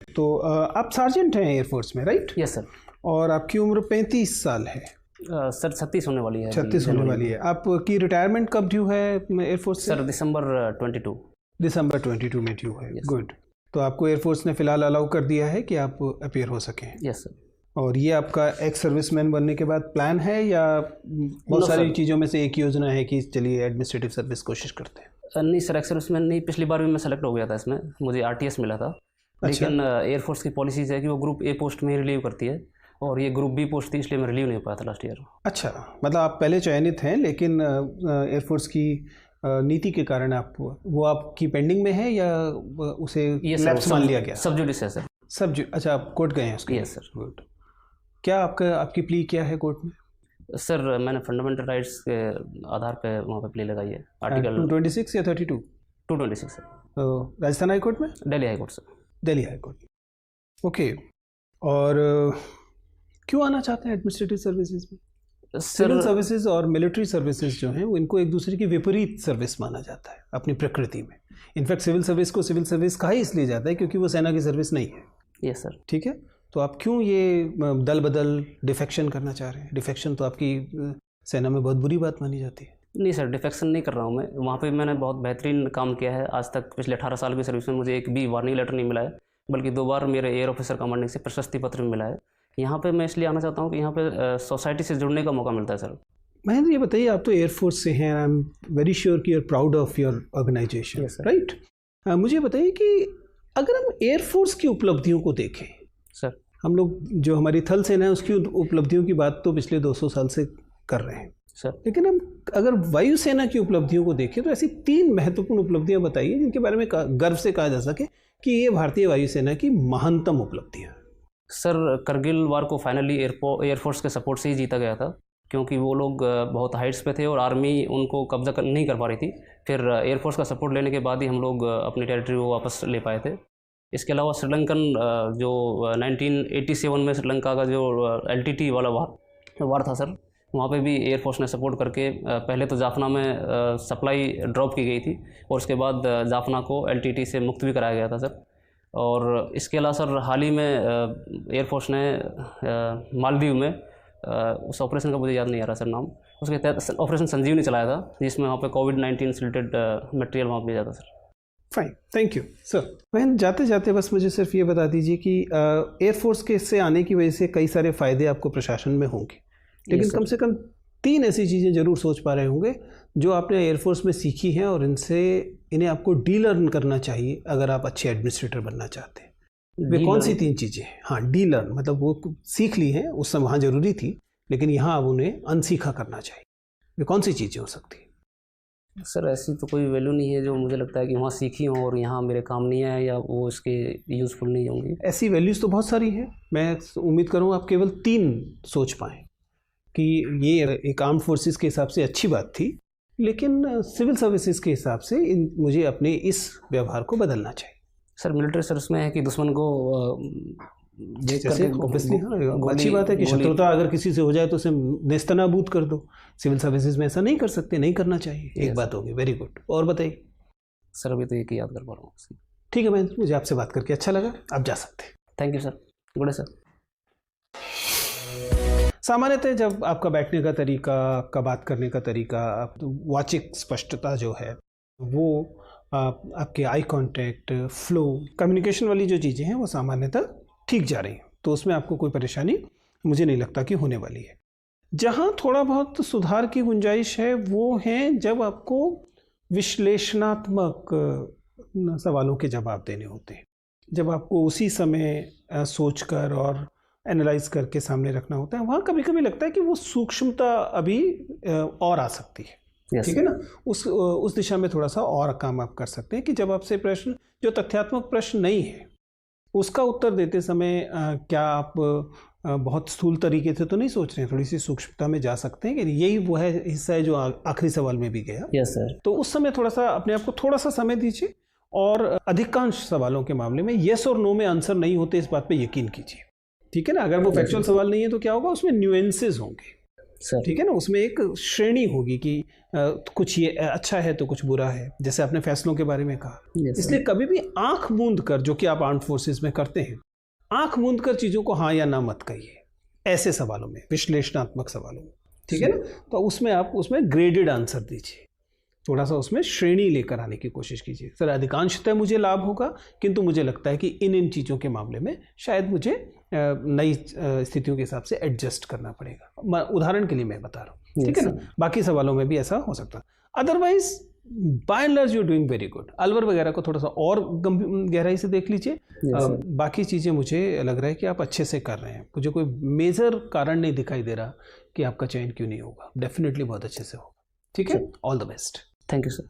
तो आप सार्जेंट हैं एयरफोर्स में, राइट? Yes sir. और आपकी उम्र 35 साल है। सर 36 होने वाली है। 36 होने वाली है। आपकी रिटायरमेंट कब ड्यू है एयरफोर्स से? सर दिसंबर 22। दिसंबर 22 में ड्यू है। गुड। तो आपको एयरफोर्स ने फिलहाल अलाउ कर दिया है कि आप अपीयर हो सकें? Yes sir. और ये आपका एक्स सर्विसमैन बनने के बाद प्लान है या बहुत सारी चीज़ों में से एक योजना है कि चलिए एडमिनिस्ट्रेटिव सर्विस कोशिश करते हैं? नहीं सर, एक्स सर्विसमैन नहीं, पिछली बार भी मैं सेलेक्ट हो गया था इसमें, मुझे आरटीएस मिला था। लेकिन एयरफोर्स की पॉलिसीज है कि वो ग्रुप ए पोस्ट में रिलीव करती है और ये ग्रुप बी पोस्ट थी, इसलिए मैं रिलीव नहीं हो पाया था लास्ट ईयर। अच्छा, मतलब आप पहले चयनित हैं लेकिन एयरफोर्स की नीति के कारण आप वो आपकी पेंडिंग में है या उसे लैप्स मान लिया गया? सब जुडिस है सर। अच्छा, आप कोर्ट गए हैं उसके? Yes sir. गुड। क्या आपकी प्ली क्या है कोर्ट में? सर मैंने फंडामेंटल राइट्स के आधार पे वहाँ पे प्ले लगाई है। आर्टिकल 226 या 32? 226 सर। राजस्थान हाई कोर्ट में? Delhi high court sir. Delhi high court. Okay. और क्यों आना चाहते हैं एडमिनिस्ट्रेटिव सर्विसेज में? सिविल सर्विसेज और मिलिट्री सर्विसेज जो हैं वो इनको एक दूसरे की विपरीत सर्विस माना जाता है अपनी प्रकृति में। इनफैक्ट सिविल सर्विस को सिविल सर्विस कहा ही इसलिए जाता है क्योंकि वो सेना की सर्विस नहीं है। Yes sir. ठीक है, तो आप क्यों ये दल बदल डिफेक्शन करना चाह रहे हैं? डिफेक्शन तो आपकी सेना में बहुत बुरी बात मानी जाती है। नहीं सर, डिफेक्शन नहीं कर रहा हूँ मैं। वहाँ पे मैंने बहुत बेहतरीन काम किया है। आज तक पिछले 18 साल की सर्विस में मुझे एक भी वार्निंग लेटर नहीं मिला है, बल्कि 2 बार मेरे एयर ऑफिसर कमांडिंग से प्रशस्ति पत्र मिला है। यहाँ पे मैं इसलिए आना चाहता हूँ कि यहाँ पे सोसाइटी से जुड़ने का मौका मिलता है सर। महेंद्र, ये बताइए, आप तो एयरफोर्स से हैं, आई एम वेरी श्योर कि you are proud of your organisation, right? मुझे बताइए कि अगर हम एयरफोर्स की उपलब्धियों को देखें सर, हम लोग जो हमारी थल सेना है उसकी उपलब्धियों की बात तो पिछले 200 साल से कर रहे हैं सर, लेकिन हम अगर वायुसेना की उपलब्धियों को देखें तो ऐसी 3 महत्वपूर्ण उपलब्धियां बताइए जिनके बारे में गर्व से कहा जा सके कि ये भारतीय वायुसेना की महानतम उपलब्धियां। सर करगिल वार को फाइनली एयरफोर्स के सपोर्ट से ही जीता गया था, क्योंकि वो लोग बहुत हाइट्स पे थे और आर्मी उनको कब्जा नहीं कर पा रही थी। फिर एयरफोर्स का सपोर्ट लेने के बाद ही हम लोग अपनी टेरिटरी को वापस ले पाए थे। इसके अलावा श्रीलंकन जो 1987 में श्रीलंका का जो LTT वाला वार था सर, वहाँ पे भी एयरफोर्स ने सपोर्ट करके पहले तो जाफना में सप्लाई ड्रॉप की गई थी और उसके बाद जाफना को LTT से मुक्त भी कराया गया था सर। और इसके अलावा सर हाल ही में एयरफोर्स ने मालदीव में उस ऑपरेशन का मुझे याद नहीं आ रहा सर नाम, उसके तहत ऑपरेशन संजीवनी चलाया था जिसमें वहाँ पे कोविड-19 से रिलेटेड मटेरियल वहाँ भेजा था sir. Fine, thank you sir. वह जाते जाते बस मुझे सिर्फ ये बता दीजिए कि एयरफोर्स के इससे आने की वजह से कई सारे फ़ायदे आपको प्रशासन में होंगे, लेकिन कम से कम 3 ऐसी चीज़ें ज़रूर सोच पा रहे होंगे जो आपने एयरफोर्स में सीखी हैं और इन्हें आपको डीलर्न करना चाहिए अगर आप अच्छे एडमिनिस्ट्रेटर बनना चाहते हैं। वे कौन सी 3 चीज़ें हैं? हाँ, डीलर्न मतलब वो सीख ली हैं, उस समय वहाँ ज़रूरी थी, लेकिन यहाँ अब उन्हें अनसीखा करना चाहिए। वे कौन सी चीज़ें हो सकती हैं? सर ऐसी तो कोई वैल्यू नहीं है जो मुझे लगता है कि वहाँ सीखी हो और यहाँ मेरे काम नहीं आए या वो इसके यूज़फुल नहीं होंगी। ऐसी वैल्यूज़ तो बहुत सारी हैं। मैं उम्मीद करूँ आप केवल 3 सोच पाएँ कि ये एक आर्म फोर्सेस के हिसाब से अच्छी बात थी, लेकिन सिविल सर्विसेज के हिसाब से मुझे अपने इस व्यवहार को बदलना चाहिए। सर मिलिट्री सर्विस में है कि दुश्मन को जैसे ऑब्वियसली अच्छी बात है कि शत्रुता अगर किसी से हो जाए तो उसे नेस्तनाबूद कर दो। सिविल सर्विसेज में ऐसा नहीं कर सकते, नहीं करना चाहिए। एक बात होगी, वेरी गुड। और बताइए सर, अभी तो एक ही याद कर पा रहा हूँ। ठीक है महेंद्र, मुझे आपसे बात करके अच्छा लगा, आप जा सकते हैं। Thank you sir, good day sir. सामान्यतः जब आपका बैठने का तरीका, आपका बात करने का तरीका, वाचिक स्पष्टता जो है वो आपके आई कांटेक्ट, फ्लो, कम्युनिकेशन वाली जो चीज़ें हैं वो सामान्यतः ठीक जा रही हैं, तो उसमें आपको कोई परेशानी मुझे नहीं लगता कि होने वाली है। जहाँ थोड़ा बहुत सुधार की गुंजाइश है वो है जब आपको विश्लेषणात्मक सवालों के जवाब देने होते हैं, जब आपको उसी समय सोचकर और एनालाइज करके सामने रखना होता है, वहाँ कभी कभी लगता है कि वो सूक्ष्मता अभी और आ सकती है। ठीक है ना, उस दिशा में थोड़ा सा और काम आप कर सकते हैं कि जब आपसे प्रश्न जो तथ्यात्मक प्रश्न नहीं है उसका उत्तर देते समय क्या आप बहुत स्थूल तरीके से तो नहीं सोच रहे हैं, थोड़ी सी सूक्ष्मता में जा सकते हैं कि यही वो है हिस्सा है जो आखिरी सवाल में भी गया। Yes sir. तो उस समय थोड़ा सा अपने आप को थोड़ा सा समय दीजिए और अधिकांश सवालों के मामले में येस और नो में आंसर नहीं होते, इस बात पे यकीन कीजिए। ठीक है ना, अगर वो फैक्चुअल सवाल नहीं है तो क्या होगा, उसमें न्यूएंसेस होंगे। सर ठीक है ना, उसमें एक श्रेणी होगी कि कुछ ये अच्छा है तो कुछ बुरा है, जैसे आपने फैसलों के बारे में कहा। Yes, sir. इसलिए कभी भी आंख मूंद कर, जो कि आप आर्म्ड फोर्सेस में करते हैं, आंख मूंद कर चीज़ों को हाँ या ना मत कहिए ऐसे सवालों में, विश्लेषणात्मक सवालों में, ठीक है ना। तो उसमें आप उसमें ग्रेडेड आंसर दीजिए, थोड़ा सा उसमें श्रेणी लेकर आने की कोशिश कीजिए। सर अधिकांशतः मुझे लाभ होगा, किंतु मुझे लगता है कि इन चीज़ों के मामले में शायद मुझे नई स्थितियों के हिसाब से एडजस्ट करना पड़ेगा। उदाहरण के लिए मैं बता रहा हूँ, ठीक है ना। बाकी सवालों में भी ऐसा हो सकता है। Otherwise by and large you doing very good. Alwar वगैरह को थोड़ा सा और गहराई से देख लीजिए। बाकी चीज़ें मुझे लग रहा है कि आप अच्छे से कर रहे हैं, मुझे कोई मेजर कारण नहीं दिखाई दे रहा कि आपका चयन क्यों नहीं होगा। डेफिनेटली बहुत अच्छे से होगा, ठीक है। All the best. Thank you sir.